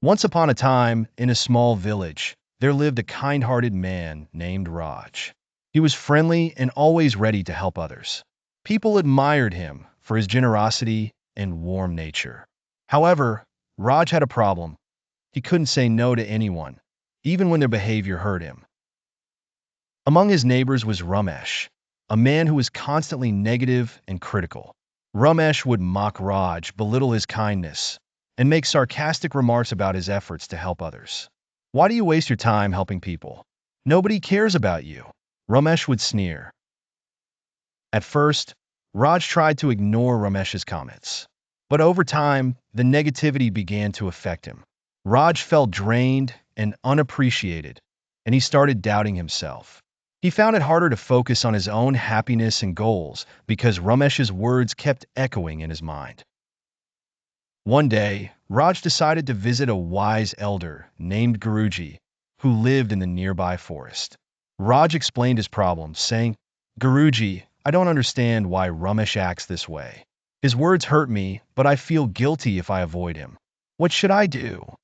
Once upon a time, in a small village, there lived a kind-hearted man named Raj. He was friendly and always ready to help others. People admired him for his generosity and warm nature. However, Raj had a problem. He couldn't say no to anyone, even when their behavior hurt him. Among his neighbors was Ramesh, a man who was constantly negative and critical. Ramesh would mock Raj, belittle his kindness, and make sarcastic remarks about his efforts to help others. "Why do you waste your time helping people? Nobody cares about you," Ramesh would sneer. At first, Raj tried to ignore Ramesh's comments. But over time, the negativity began to affect him. Raj felt drained and unappreciated, and he started doubting himself. He found it harder to focus on his own happiness and goals because Ramesh's words kept echoing in his mind. One day, Raj decided to visit a wise elder named Guruji, who lived in the nearby forest. Raj explained his problem, saying, "Guruji, I don't understand why Ramesh acts this way. His words hurt me, but I feel guilty if I avoid him. What should I do?"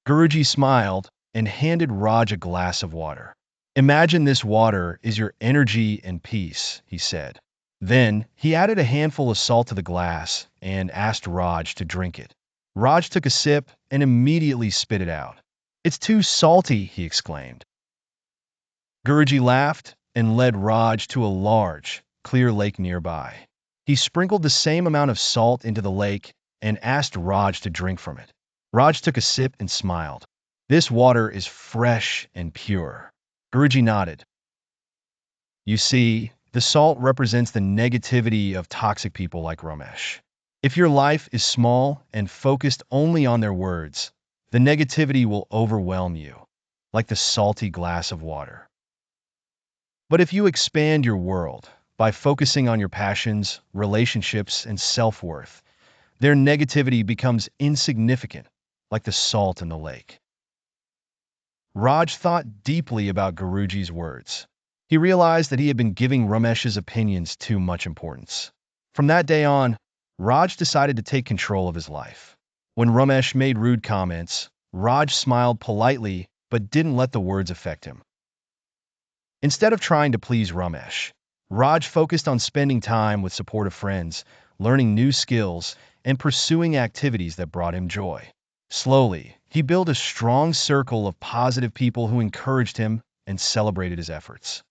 Guruji smiled and handed Raj a glass of water. "Imagine this water is your energy and peace," he said. Then, he added a handful of salt to the glass and asked Raj to drink it. Raj took a sip and immediately spit it out. "It's too salty," he exclaimed. Guruji laughed and led Raj to a large, clear lake nearby. He sprinkled the same amount of salt into the lake and asked Raj to drink from it. Raj took a sip and smiled. "This water is fresh and pure." Guruji nodded. "You see, the salt represents the negativity of toxic people like Ramesh. If your life is small and focused only on their words, the negativity will overwhelm you, like the salty glass of water. But if you expand your world by focusing on your passions, relationships, and self-worth, their negativity becomes insignificant, like the salt in the lake." Raj thought deeply about Guruji's words. He realized that he had been giving Ramesh's opinions too much importance. From that day on, Raj decided to take control of his life. When Ramesh made rude comments, Raj smiled politely but didn't let the words affect him. Instead of trying to please Ramesh, Raj focused on spending time with supportive friends, learning new skills, and pursuing activities that brought him joy. Slowly, he built a strong circle of positive people who encouraged him and celebrated his efforts.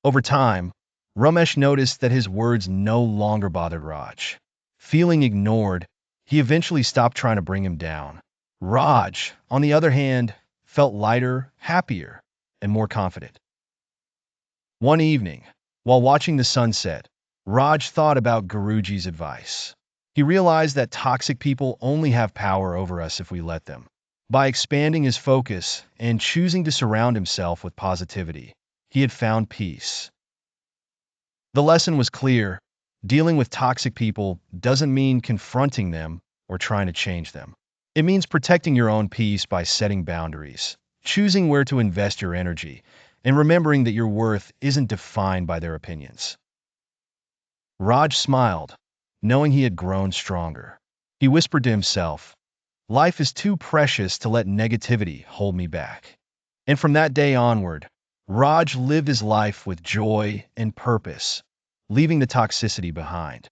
Over time, Ramesh noticed that his words no longer bothered Raj. Feeling ignored, he eventually stopped trying to bring him down. Raj, on the other hand, felt lighter, happier, and more confident. One evening, while watching the sunset, Raj thought about Guruji's advice. He realized that toxic people only have power over us if we let them. By expanding his focus and choosing to surround himself with positivity, he had found peace. The lesson was clear. Dealing with toxic people doesn't mean confronting them or trying to change them. It means protecting your own peace by setting boundaries, choosing where to invest your energy, and remembering that your worth isn't defined by their opinions. Raj smiled, knowing he had grown stronger. He whispered to himself, "Life is too precious to let negativity hold me back." And from that day onward, Raj lived his life with joy and purpose, leaving the toxicity behind.